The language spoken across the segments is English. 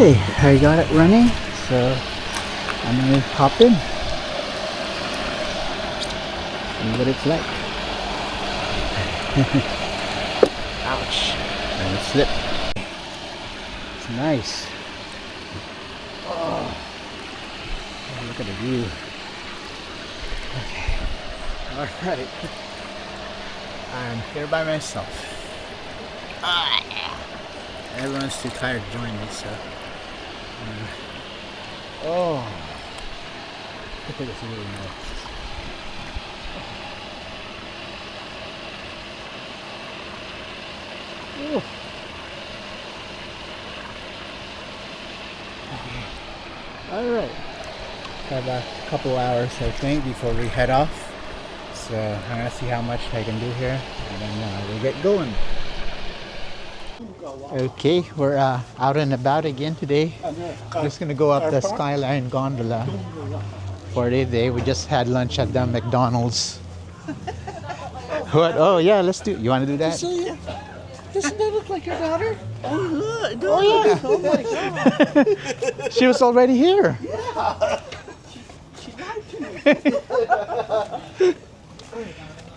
Okay, I got it running, so I'm gonna hop in. See what it's like. Ouch! And it slipped. It's nice. Oh, look at the view. Okay. Alright. I'm here by myself. Everyone's too tired to join me, so. Oh. I think it's really nice. Oh. Alright. Have a couple hours, I think, before we head off. So I'm gonna see how much I can do here, and then we'll get going. Okay, we're out and about again today. We're just gonna go up the Skyline Gondola for the day. We just had lunch at the McDonald's. What? Oh yeah, let's do. You want to do that? Doesn't that look like your daughter? Oh yeah. Oh my God. She was already here. Yeah. She lied to me.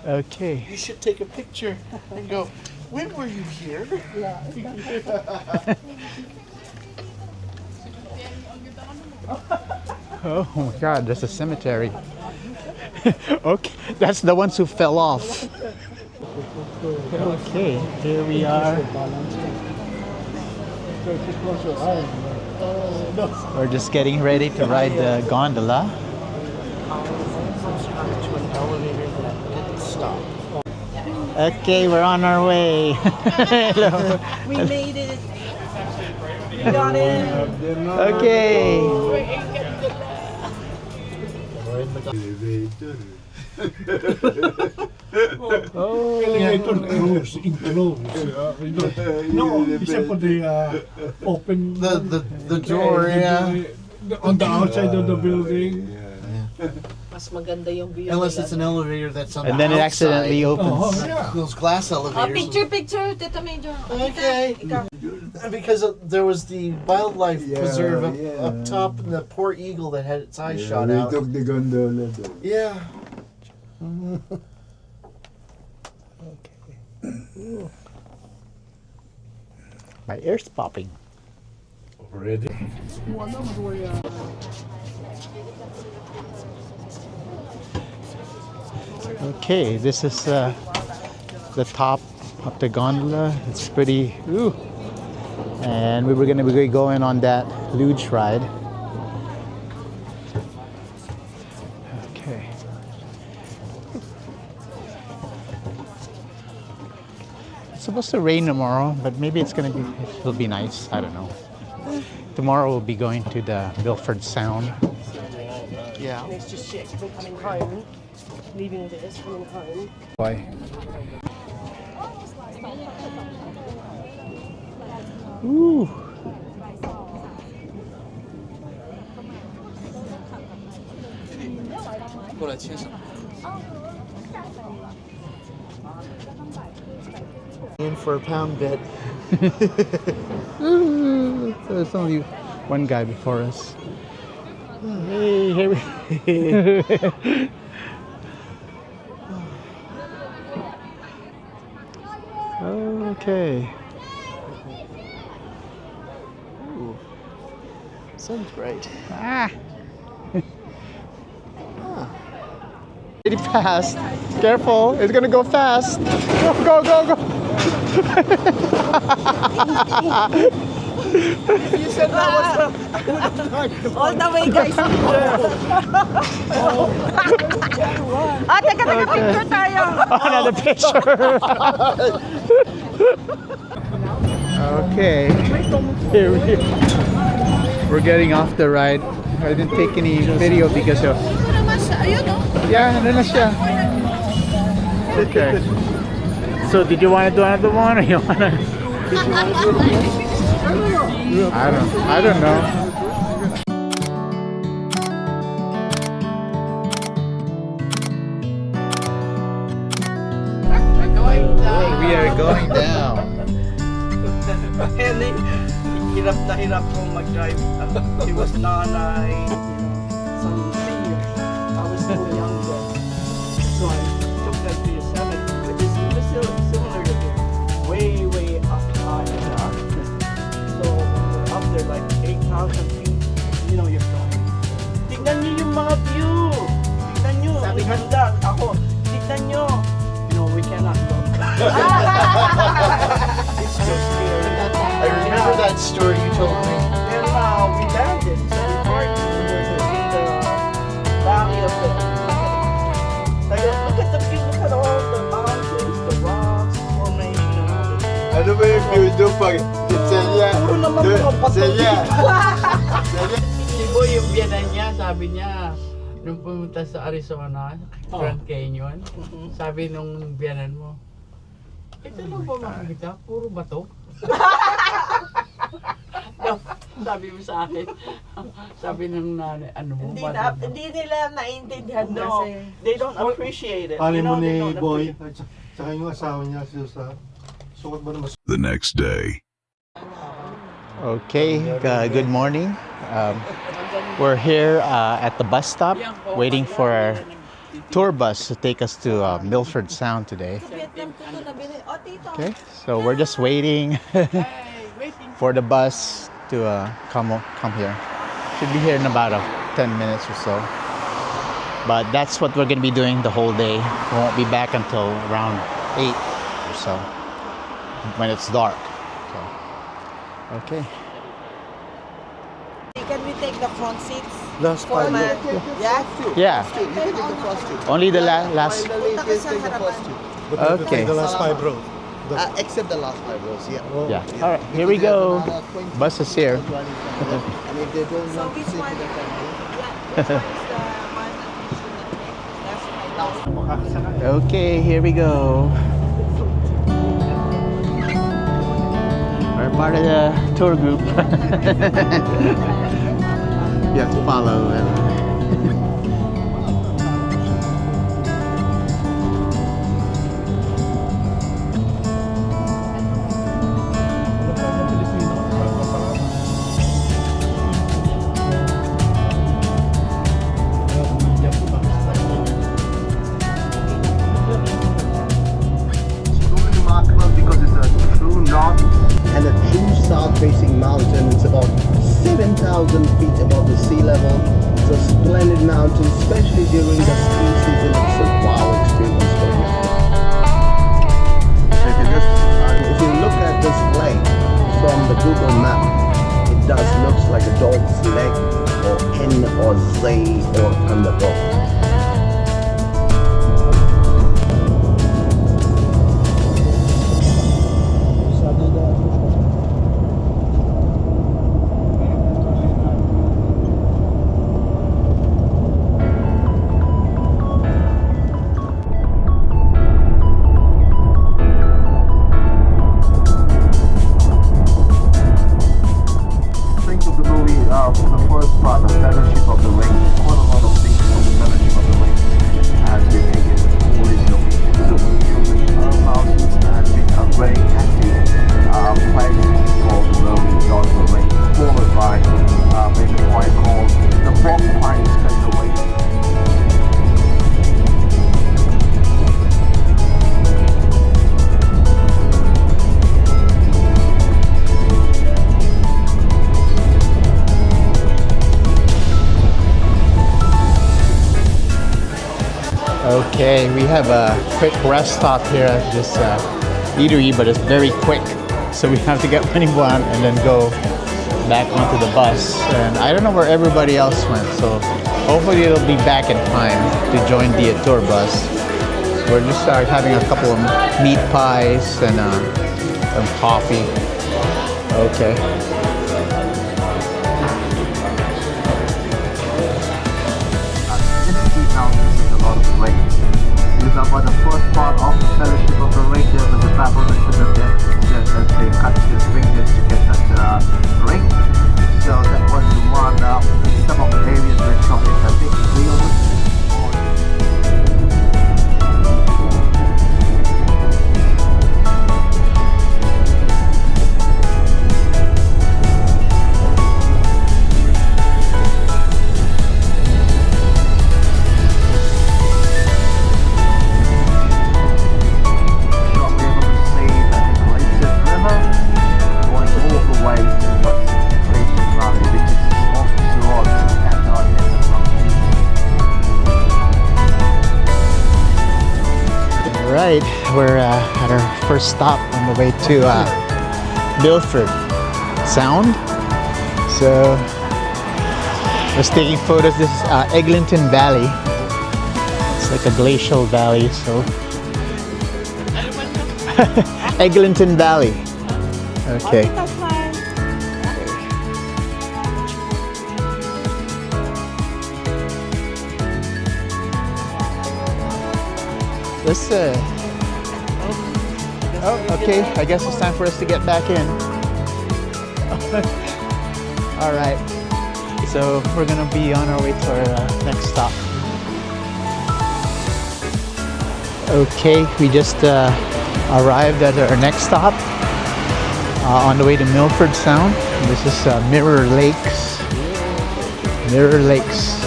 Okay. You should take a picture and go, when were you here? Yeah. Oh my God, there's a cemetery. Okay, that's the ones who fell off. Okay, here we are. We're just getting ready to ride the gondola. Okay, we're on our way. Hello. We made it. We got in. Okay. Oh. Elevator close, enclosed. No, except for the open The door, yeah. On the outside of the building. Mas maganda yung view. Unless it's an elevator that's on And the then it outside. accidentally opens. Oh, yeah. Those glass Oh, elevators. picture, Tita Major. Okay. Because there was the wildlife preserve up top and the poor eagle that had its eye shot out. We took the gondola though. Yeah. Okay. My ear's popping. Already. Okay, this is the top of the gondola. It's pretty. Ooh. And we were going to be going on that luge ride. Okay. It's supposed to rain tomorrow, but maybe it'll be nice. I don't know. Tomorrow we'll be going to the Milford Sound. Yeah. And it's just shit. We're coming home. Leaving this, coming home. Why? Ooh. In for a pound bit. Ooh. There's only one guy before us. Hey, here we Okay. Ooh. Sounds great. Ah. Pretty fast. Careful, it's gonna go fast. Go, go, go. You said that was all the way, guys. Teka, picture tayo. Another picture. Okay. Here we're getting off the ride. I didn't take any video because of. Yeah, ano na siya. Okay. So did you want to do another one or you want to? I don't know. We're going down. We are going down. hirap na hirap kong mag-drive. He was nanay, some seniors. I was still younger. So I took that PSL, which is still similar to here. Way up high in the Arctic. So we're up there like 8,000 feet. You know, you're going. Tignan niyo yung mga view! Tignan niyo! Sabi handa ako. Tignan niyo! No, we cannot go. It's so scary. I remember that story you told me. Then we landed. So we parked in the valley of the... Look at the view. Look at all the mountains, the rocks, formation, and all this. Ano ba yung view doon pag Celia? Puro naman mga bato. Celia. Si Boy, yung biyanan niya, sabi niya, nung pumunta sa Arizona, Grand Canyon, sabi nung biyanan mo, ito lang ba makikita? Puro bato? No, sabi mo sa akin, sabi ng nanay, ano mo ba? Hindi nila naiintindihan No, kasi. they don't appreciate it. Alin mo they ni don't Boy, appreciate- tsaka yung asawa niya, si Susa. Sukat ba naman? The next day. Okay, good morning. We're here at the bus stop waiting for our tour bus to take us to Milford Sound today. Vietnam ko to nabili. O, tito. Okay, so we're just waiting for the bus to come here. Should be here in about 10 minutes or so. But that's what we're going to be doing the whole day. We won't be back until around 8 or so when it's dark. So, okay. Can we take the front seats? Last For man. Yeah? Yeah, You can take the first two. only the last. Punta ka sa harapan. Okay. The last 5 rows. Except the last 5 rows, yeah. Yeah. All right, here we go. Bus is here. And if they don't So want to which sit one? in the front row, Yeah, which one is the one that we should not take? That's my last. Okay, here we go. We're part of the tour group. You have to follow. Truly remarkable because it's a true north and a true south-facing mountain. It's about 7,000 feet above the sea level. It's a splendid mountain, especially during the ski season. It's a wow experience for you. If you look at this lake from the Google map, it does looks like a dog's leg or N or Z or underdog. Think of the movie from the first part, the Fellowship of the Ring. Quite a lot of things from the Fellowship of the Ring has been taken all these locations. So the mountains has been a very active place for the Lord of the Ring, followed by maybe what I call the Fog Pines Conservation. Okay, we have a quick rest stop here at this eatery, but it's very quick. So we have to get money one and then go back onto the bus. And I don't know where everybody else went, so hopefully it'll be back in time to join the tour bus. We're just having a couple of meat pies and some coffee. Okay. Mountains is a lot of rain. These are about the first part of the Fellowship of the Ring. There was a battlement to the death that they cut his fingers to get that ring. So that was the one. Some of the areas were shot in a big field. right, we're at our first stop on the way to Milford Sound. So, just taking photos. This is Eglinton Valley. It's like a glacial valley, so. Eglinton Valley. Okay. That's fine. Let's oh, okay. I guess it's time for us to get back in. All right. So we're gonna be on our way to our next stop. Okay, we just arrived at our next stop on the way to Milford Sound. This is Mirror Lakes. Mirror Lakes.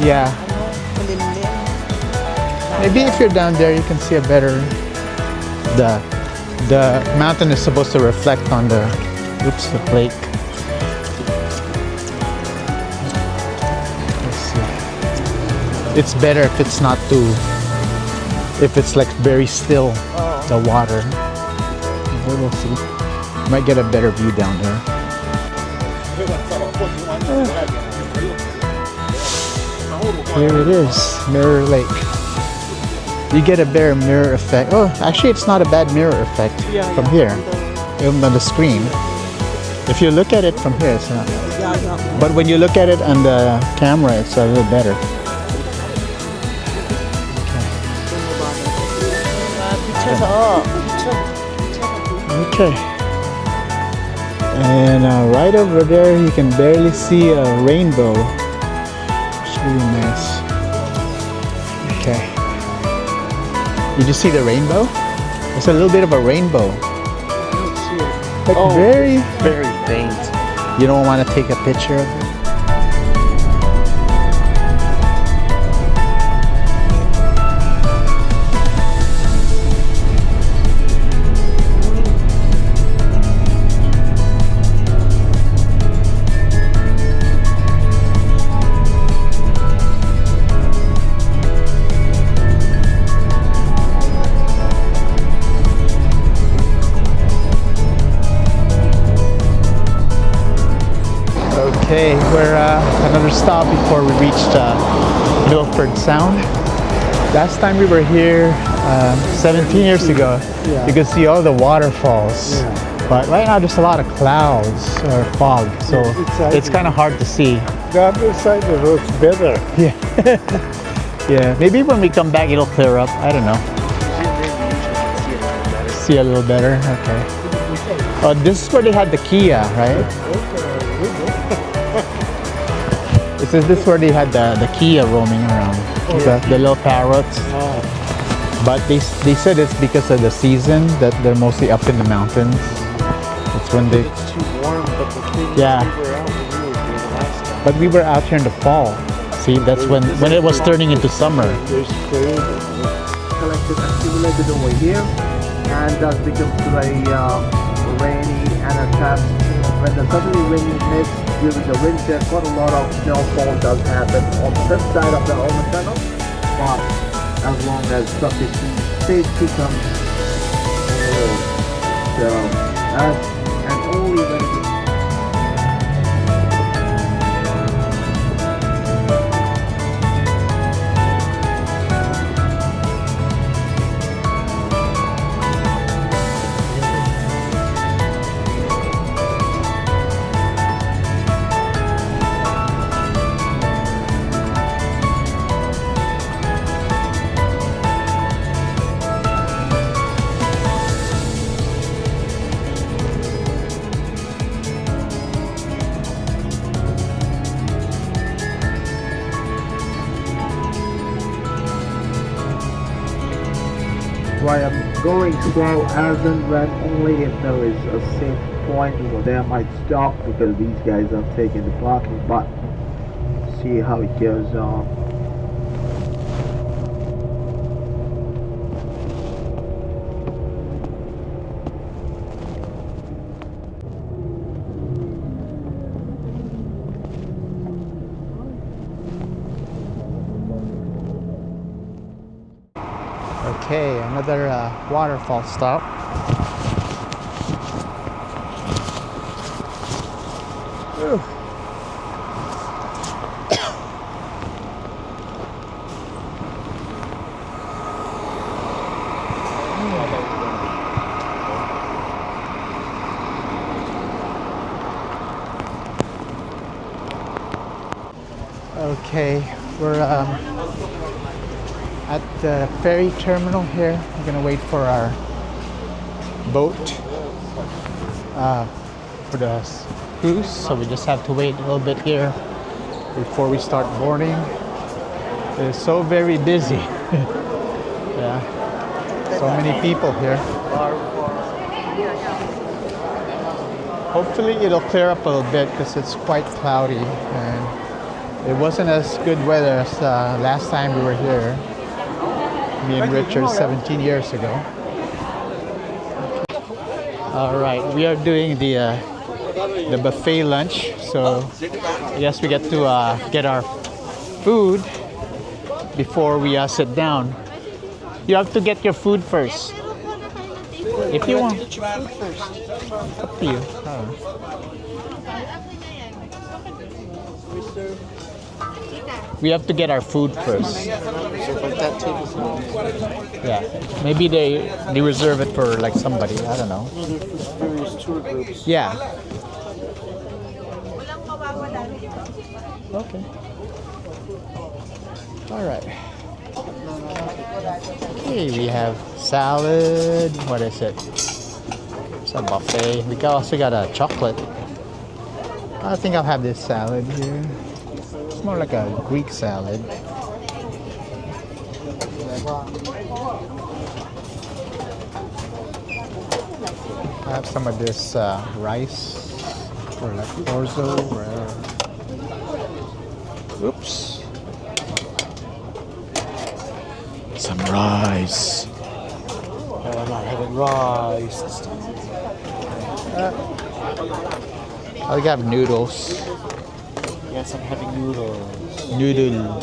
Yeah. Maybe if you're down there, you can see a better. The mountain is supposed to reflect on the lake. Let's see. It's better if it's not too. If it's like very still, the water. We'll see. Might get a better view down there. Here it is, Mirror Lake. You get a better mirror effect. Oh, actually, it's not a bad mirror effect from here, even on the screen. If you look at it from here, it's not. But when you look at it on the camera, it's a little better. Okay. And right over there, you can barely see a rainbow. It's really nice. Okay. Did you see the rainbow? It's a little bit of a rainbow. Like very faint. You don't want to take a picture of it? Okay, we're another stop before we reached Milford Sound. Last time we were here 17 years ago, you could see all the waterfalls. But right now there's a lot of clouds or fog, so it's kind of hard to see. The other side of the road's better. Yeah. Yeah, maybe when we come back it'll clear up. I don't know. See a little better? Okay. Oh, this is where they had the Kia, right? Is this where they had the Kia roaming around? The little parrots. But they said it's because of the season that they're mostly up in the mountains. It's when they. It's too warm, but the thing is, Yeah. we were out when we were here the last time. But we were out here in the fall. See, that's when it was turning into summer. There's food. Collected accumulated over here, and thus becomes very rainy and at times when the suddenly rain hits during the winter, quite a lot of snowfall does happen on this side of the Omen Tunnel. But as long as sufficient safety comes, so and only when it is why I'm going slow as and when only if there is a safe point over there I might stop because these guys are taking the parking, but see how it goes on. Okay, I Another waterfall stop. Whew. Okay, we're at the ferry terminal here. We're gonna wait for our boat for the cruise, so we just have to wait a little bit here before we start boarding. It's so very busy. Yeah, so many people here. Hopefully it'll clear up a little bit because it's quite cloudy and it wasn't as good weather as last time we were here. Me and Richard 17 years ago. All right, we are doing the buffet lunch, so I guess we get to get our food before we sit down. You have to get your food first. If you want. Up to you. We have to get our food first. Yeah, maybe they reserve it for like somebody. I don't know. Various tour groups. Yeah. Okay. All right. Okay, we have salad. What is it? It's a buffet. We also got a chocolate. I think I'll have this salad here. It's more like a Greek salad. I have some of this rice or like orzo. Oops. Some rice. I'm not having rice. I'll have noodles. Yes, I'm having noodles. Noodle.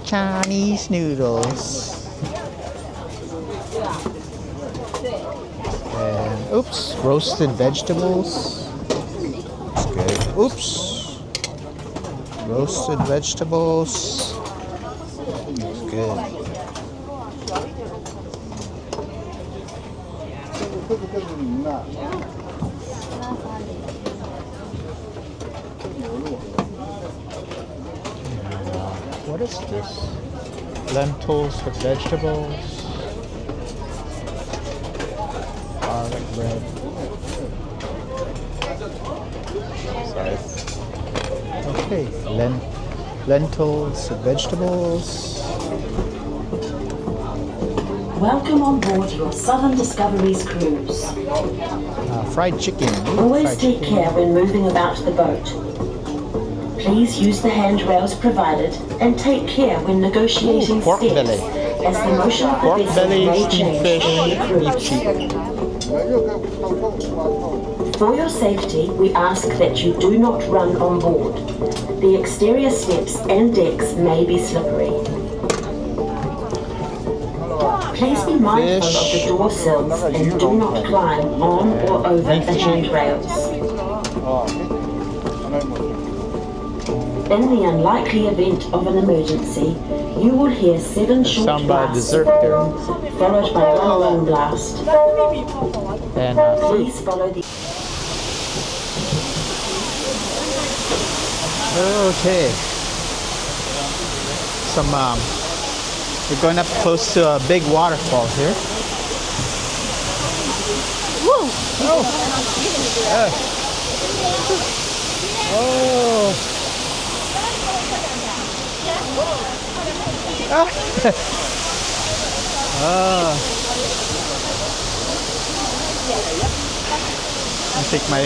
Chinese noodles. And oops, roasted vegetables. That's good. Oops. Roasted vegetables. That's good. What is this? Lentils with vegetables. Garlic bread. Sorry. Okay, lentils with vegetables. Welcome on board your Southern Discoveries cruise. Fried chicken. Always Fried take chicken. care when moving about the boat. Please use the handrails provided and take care when negotiating Pork steps, belly. as the motion of the Pork vessel belly, may steamed change fish, during the beef cruise. cheek. For your safety, we ask that you do not run on board. The exterior steps and decks may be slippery. Please be mindful of the door sills and do not climb on or over the handrails. In the unlikely event of an emergency, you will hear 7 short Some blasts, dessert here. followed by 1 long blast. And Please follow the... okay. We're going up close to a big waterfall here. Woo! Oh! Oh! I'll take my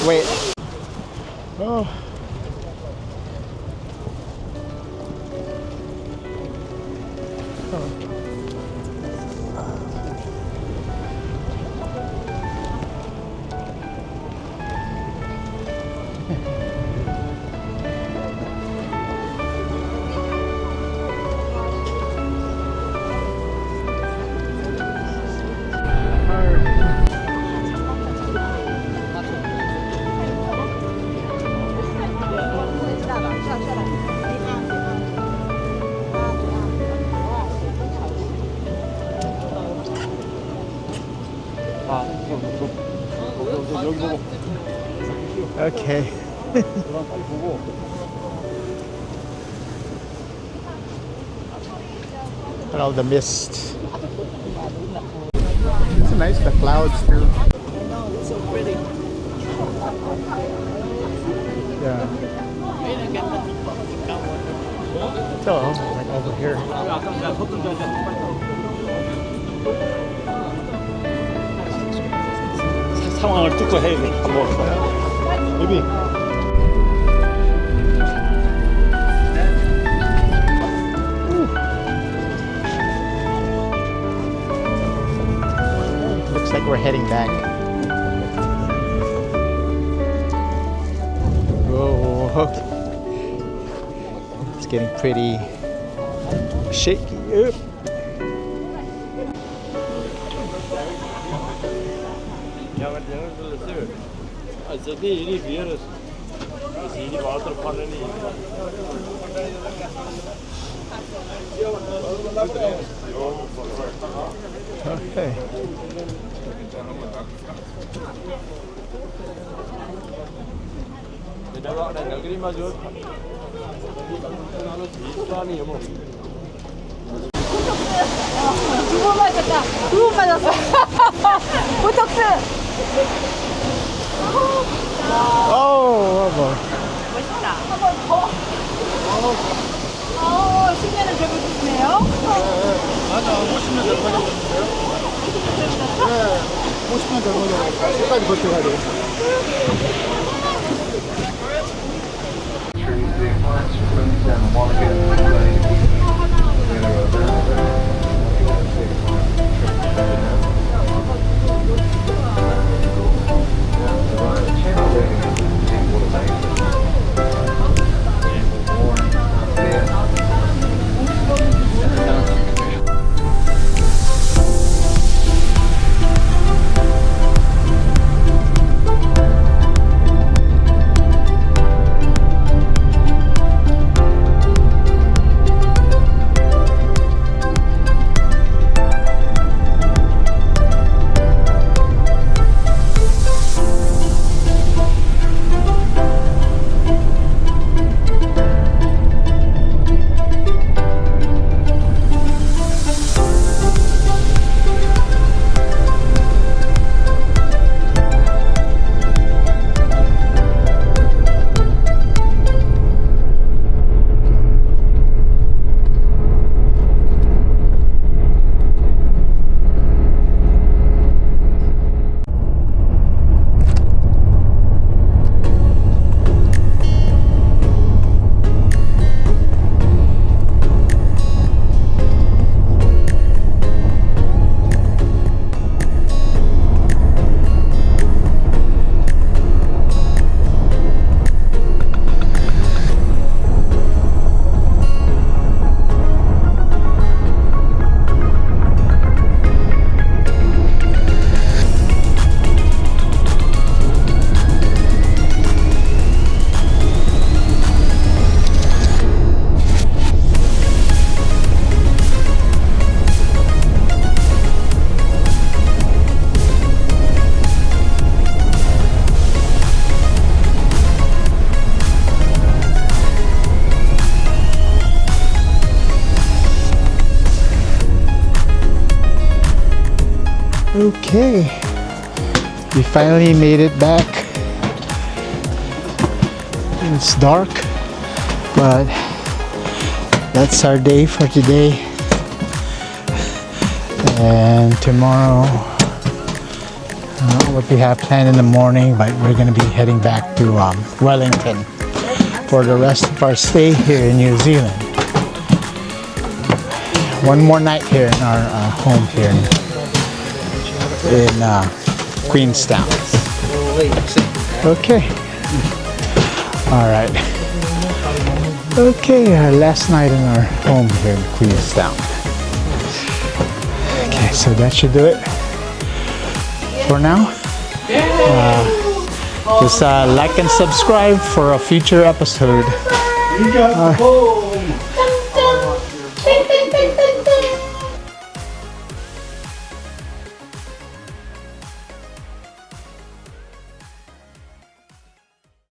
wait. Oh. Okay. And all the mist. It's nice, the clouds too. I know, it's so pretty. Yeah. So, like over here. 상황을 듣고 해야 돼. 한번. 여기. Looks like we're heading back. Whoa. It's getting pretty shaky. Oop. Okay. 두 번 맞았다. 두 번 맞았어. 보톡스. Oh, boy. 멋있다. 한 번 더. 신년을 배워주시네요. 맞아, 50년 전 가져왔는데요? 네, 50년 전 가져왔어요. 끝까지 버텨가야 돼. Okay, we finally made it back. It's dark, but that's our day for today. And tomorrow, I don't know what we have planned in the morning, but we're going to be heading back to Wellington for the rest of our stay here in New Zealand. One more night here in our home here in Queenstown. Okay. All right. Okay, our last night in our home here in Queenstown. Okay, so that should do it for now. Just like and subscribe for a future episode.